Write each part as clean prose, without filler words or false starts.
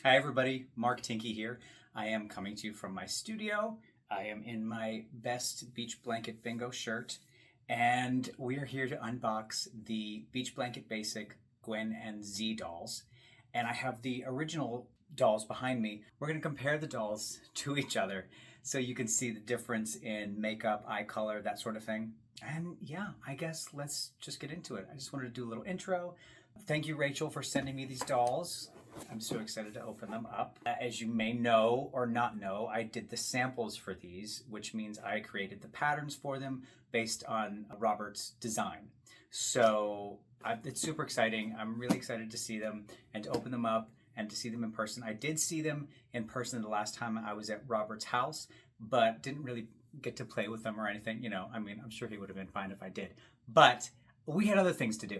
Hi everybody, Mark Tinkey here. I am coming to you from my studio. I am in my best beach blanket bingo shirt, and we are here to unbox the Beach Blanket Basic Gwen and Zee dolls. And I have the original dolls behind me. We're going to compare the dolls to each other so you can see the difference in makeup, eye color, that sort of thing. And yeah, I guess let's just get into it. I just wanted to do a little intro. Thank you, Rachel, for sending me these dolls. I'm so excited to open them up. As you may know or not know, I did the samples for these, which means I created the patterns for them based on Robert's design. So it's super exciting. I'm really excited to see them and to open them up and to see them in person. I did see them in person the last time I was at Robert's house, but didn't really get to play with them or anything. You know, I mean, I'm sure he would have been fine if I did. But we had other things to do.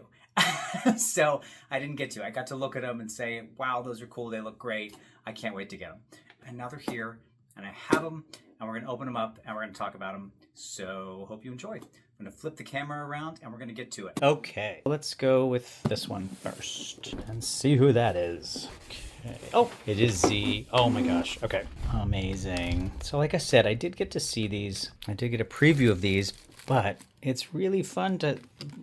So I didn't get to. I got to look at them and say, wow, those are cool. They look great. I can't wait to get them. And now they're here and I have them and we're going to open them up and we're going to talk about them. So hope you enjoy. I'm going to flip the camera around and we're going to get to it. Okay, let's go with this one first and see who that is. Okay. Oh, it is Zee. Oh my gosh. Okay. Amazing. So like I said, I did get to see these. I did get a preview of these, but it's really fun to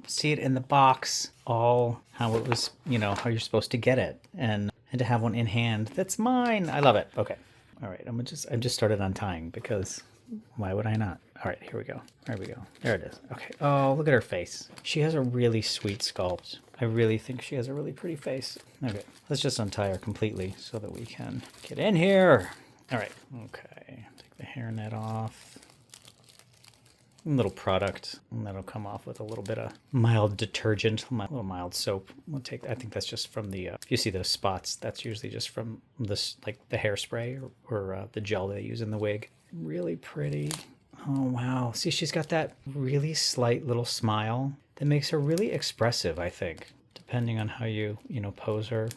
see it in the box, all how it was, you know, how you're supposed to get it, and to have one in hand that's mine. I love it. Okay. All right. I just started untying because why would I not? All right, here we go. There we go. There it is. Okay. Oh, look at her face. She has a really sweet sculpt. I really think she has a really pretty face. Okay. Let's just untie her completely so that we can get in here. All right. Okay. Take the hairnet off. Little product, and that'll come off with a little bit of mild detergent, a little mild soap. We'll take. I think that's just from the. If you see those spots, that's usually just from this, like the hairspray or the gel they use in the wig. Really pretty. Oh wow! See, she's got that really slight little smile that makes her really expressive. I think, depending on how you pose her.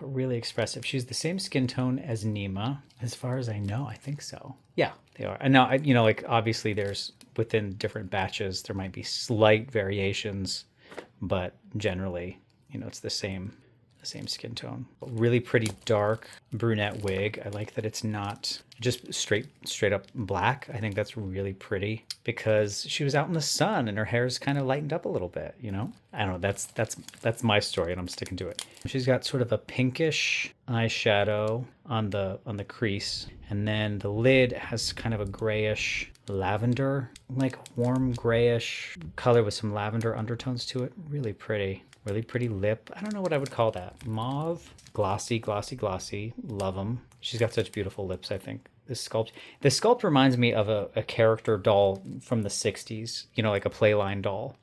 But really expressive. She's the same skin tone as Nima, as far as I know. I think so. Yeah, they are. And now, like obviously there's within different batches, there might be slight variations, but generally, it's the same skin tone. Really pretty dark brunette wig. I like that it's not just straight up black. I think that's really pretty because she was out in the sun and her hair's kind of lightened up a little bit, I don't know. That's my story and I'm sticking to it. She's got sort of a pinkish eyeshadow on the crease, and then the lid has kind of a grayish lavender, like warm grayish color with some lavender undertones to it. Really pretty. Really pretty lip. I don't know what I would call that. Mauve. Glossy, glossy, glossy. Love them. She's got such beautiful lips, I think. This sculpt reminds me of a character doll from the 60s. Like a Playline doll.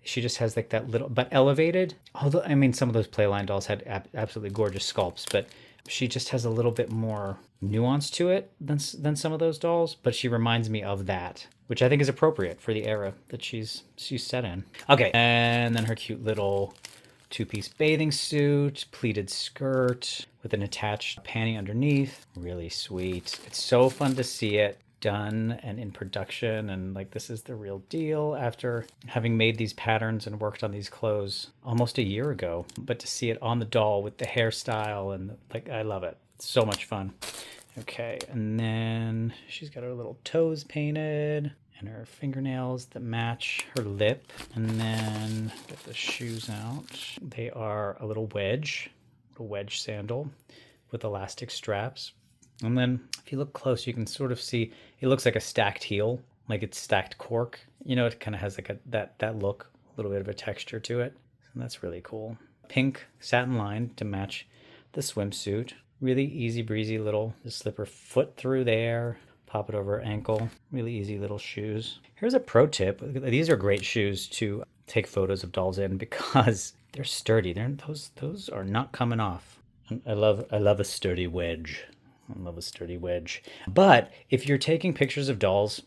She just has like that little, but elevated. Although, I mean, some of those Playline dolls had absolutely gorgeous sculpts, but she just has a little bit more nuance to it than some of those dolls. But she reminds me of that, which I think is appropriate for the era that she's set in. Okay, and then her cute little two-piece bathing suit, pleated skirt with an attached panty underneath. Really sweet. It's so fun to see it done and in production, and like this is the real deal after having made these patterns and worked on these clothes almost a year ago. But to see it on the doll with the hairstyle and like, I love it. It's so much fun. Okay, and then she's got her little toes painted and her fingernails that match her lip. And then get the shoes out. They are a little wedge sandal with elastic straps. And then if you look close, you can sort of see it looks like a stacked heel, like it's stacked cork. It kind of has like that look, a little bit of a texture to it. And that's really cool. Pink satin line to match the swimsuit. Really easy breezy little, just slip her foot through there, pop it over her ankle. Really easy little shoes. Here's a pro tip. These are great shoes to take photos of dolls in because they're sturdy. Those are not coming off. I love a sturdy wedge. I love a sturdy wedge. But if you're taking pictures of dolls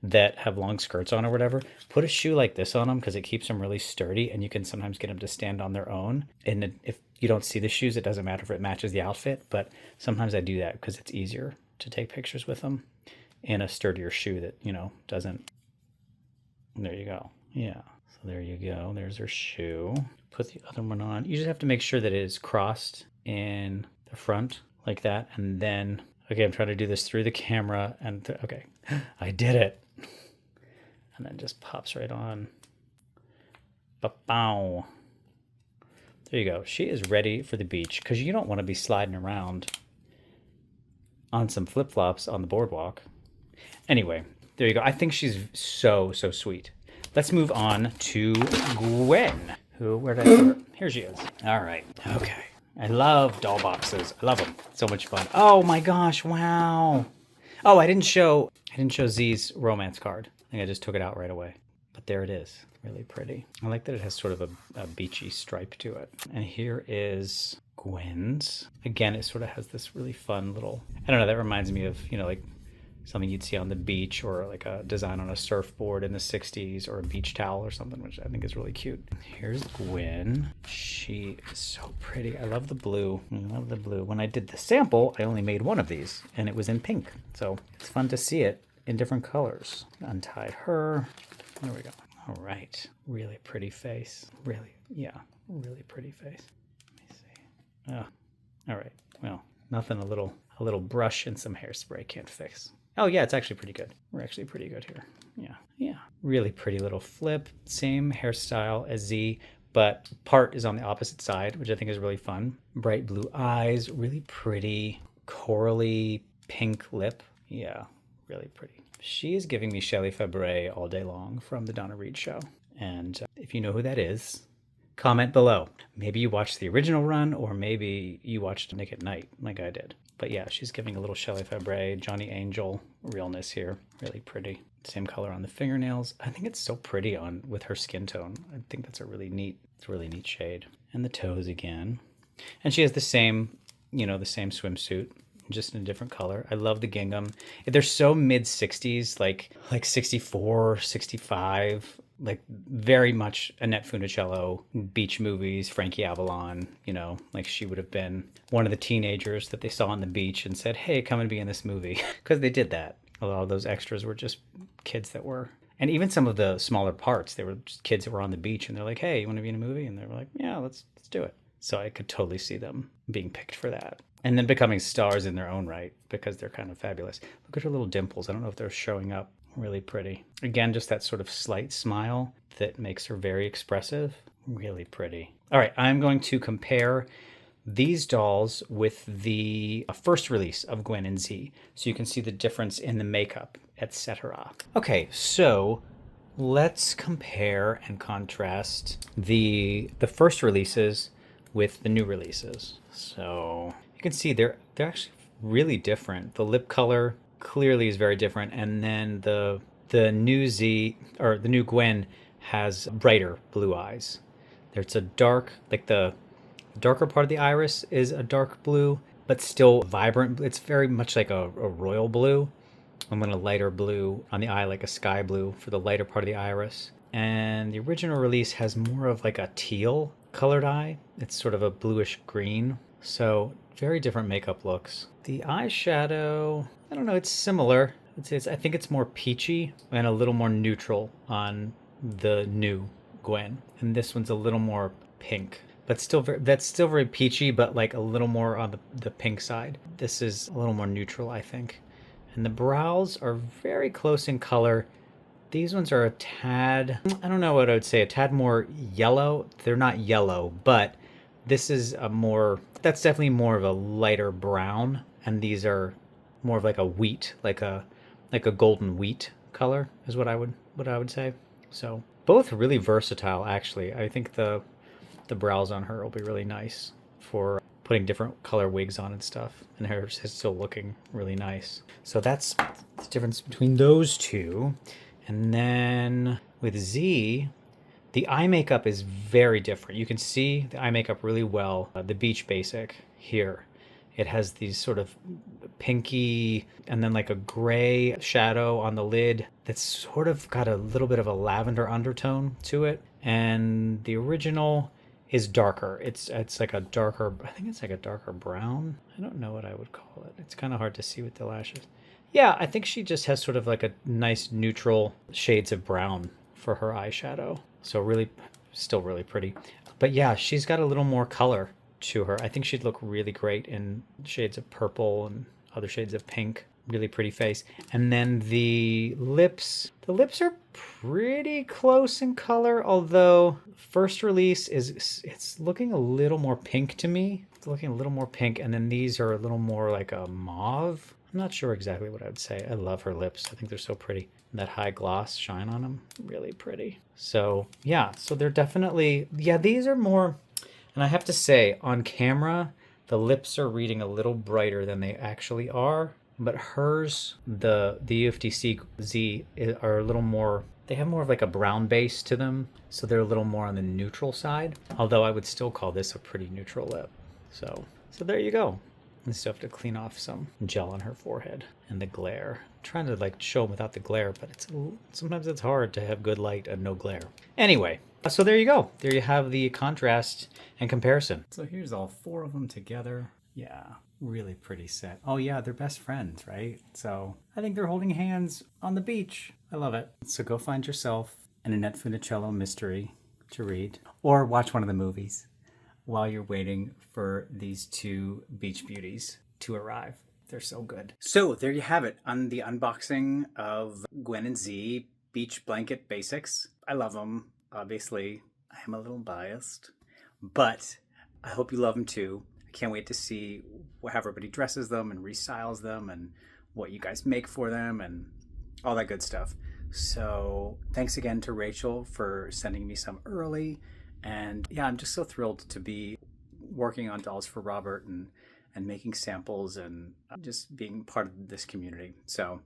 that have long skirts on or whatever, put a shoe like this on them because it keeps them really sturdy and you can sometimes get them to stand on their own. And if you don't see the shoes, it doesn't matter if it matches the outfit, but sometimes I do that because it's easier to take pictures with them in a sturdier shoe that, doesn't. There you go. Yeah. So there you go. There's her shoe. Put the other one on. You just have to make sure that it is crossed in the front like that. And then, okay, I'm trying to do this through the camera, and okay, I did it. And then just pops right on. Ba-bow. There you go. She is ready for the beach, because you don't want to be sliding around on some flip-flops on the boardwalk. Anyway, there you go. I think she's so sweet. Let's move on to Gwen. Where did I put her? Here she is. All right. Okay. I love doll boxes. I love them. So much fun. Oh my gosh! Wow. Oh, I didn't show Zee's romance card. I think I just took it out right away. But there it is. Really pretty. I like that it has sort of a beachy stripe to it. And here is Gwen's. Again, it sort of has this really fun little, I don't know, that reminds me of, like something you'd see on the beach, or like a design on a surfboard in the 60s, or a beach towel or something, which I think is really cute. Here's Gwen. She is so pretty. I love the blue. I love the blue. When I did the sample, I only made one of these, and it was in pink. So it's fun to see it in different colors. Untie her. There we go. All right. Really pretty face. Really pretty face. Let me see. Oh, all right. Well, nothing a little brush and some hairspray can't fix. Oh yeah, it's actually pretty good. We're actually pretty good here. Yeah. Really pretty little flip. Same hairstyle as Z, but part is on the opposite side, which I think is really fun. Bright blue eyes, really pretty, corally pink lip. Yeah, really pretty. She is giving me Shelley Fabre all day long from the Donna Reed show. And if you know who that is, comment below. Maybe you watched the original run, or maybe you watched Nick at Night like I did. But yeah, she's giving a little Shelley Fabre, Johnny Angel realness here. Really pretty. Same color on the fingernails. I think it's so pretty with her skin tone. I think that's a really neat shade. And the toes again. And she has the same swimsuit, just in a different color. I love the gingham. They're so mid 60s, like 64, 65, like very much Annette Funicello, beach movies, Frankie Avalon, like she would have been one of the teenagers that they saw on the beach and said, hey, come and be in this movie. Because they did that. A lot of those extras were just kids that were, and even some of the smaller parts, they were just kids that were on the beach, and they're like, hey, you want to be in a movie? And they were like, yeah, let's do it. So I could totally see them being picked for that. And then becoming stars in their own right, because they're kind of fabulous. Look at her little dimples. I don't know if they're showing up. Really pretty. Again, just that sort of slight smile that makes her very expressive. Really pretty. All right, I'm going to compare these dolls with the first release of Gwen and Zee, so you can see the difference in the makeup, etc. Okay, so let's compare and contrast the first releases with the new releases. So you can see they're actually really different. The lip color clearly is very different, and then the new Zee, or the new Gwen, has brighter blue eyes. There's a dark, like the darker part of the iris is a dark blue, but still vibrant. It's very much like a royal blue. I'm going to lighter blue on the eye, like a sky blue for the lighter part of the iris. And the original release has more of like a teal colored eye. It's sort of a bluish green. So very different makeup looks. The eyeshadow, I don't know, it's similar. I think it's more peachy and a little more neutral on the new Gwen. And this one's a little more pink. But that's still very peachy, but like a little more on the pink side. This is a little more neutral, I think. And the brows are very close in color. These ones are a tad, I don't know what I would say, a tad more yellow. They're not yellow, but this is that's definitely more of a lighter brown. And these are more of like a wheat, like a golden wheat color is what I would say. So both really versatile, actually. I think the brows on her will be really nice for putting different color wigs on and stuff, and hers is still looking really nice. So that's the difference between those two. And then with Zee, the eye makeup is very different. You can see the eye makeup really well. The Beach Basic here, it has these sort of pinky and then like a gray shadow on the lid that's sort of got a little bit of a lavender undertone to it. And the original is darker. It's like a darker, I think it's like a darker brown. I don't know what I would call it. It's kind of hard to see with the lashes. Yeah, I think she just has sort of like a nice neutral shades of brown for her eyeshadow. So really, still really pretty. But yeah, she's got a little more color to her. I think she'd look really great in shades of purple and other shades of pink. Really pretty face. And then the lips are pretty close in color, although first release it's looking a little more pink to me. It's looking a little more pink, and then these are a little more like a mauve. I'm not sure exactly what I would say. I love her lips. I think they're so pretty. And that high gloss shine on them, really pretty. So yeah, so they're definitely, yeah, these are more, and I have to say on camera, the lips are reading a little brighter than they actually are. But hers, the UFDC Z are a little more, they have more of like a brown base to them. So they're a little more on the neutral side. Although I would still call this a pretty neutral lip. So there you go. I still have to clean off some gel on her forehead and the glare. I'm trying to like show them without the glare, but sometimes it's hard to have good light and no glare. Anyway, so there you go. There you have the contrast and comparison. So here's all 4 of them together. Yeah, really pretty set. Oh yeah, they're best friends, right? So I think they're holding hands on the beach. I love it. So go find yourself an Annette Funicello mystery to read, or watch one of the movies while you're waiting for these 2 beach beauties to arrive. They're so good. So there you have it on the unboxing of Gwen and Zee Beach Blanket Basics. I love them. Obviously, I am a little biased, but I hope you love them too. I can't wait to see how everybody dresses them and restyles them and what you guys make for them and all that good stuff. So thanks again to Rachel for sending me some early. And yeah, I'm just so thrilled to be working on Dolls for Robert and making samples and just being part of this community. So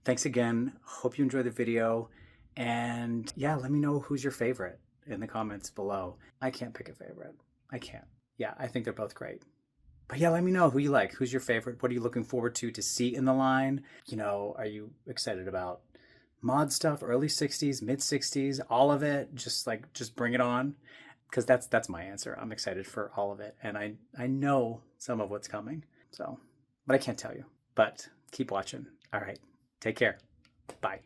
thanks again. Hope you enjoyed the video. And yeah, let me know who's your favorite in the comments below. I can't pick a favorite. I can't. Yeah, I think they're both great. But yeah, let me know who you like. Who's your favorite? What are you looking forward to see in the line? You know, are you excited about mod stuff, early 60s, mid 60s, all of it? Just bring it on. Because that's my answer. I'm excited for all of it. And I know some of what's coming. So, but I can't tell you. But keep watching. All right. Take care. Bye.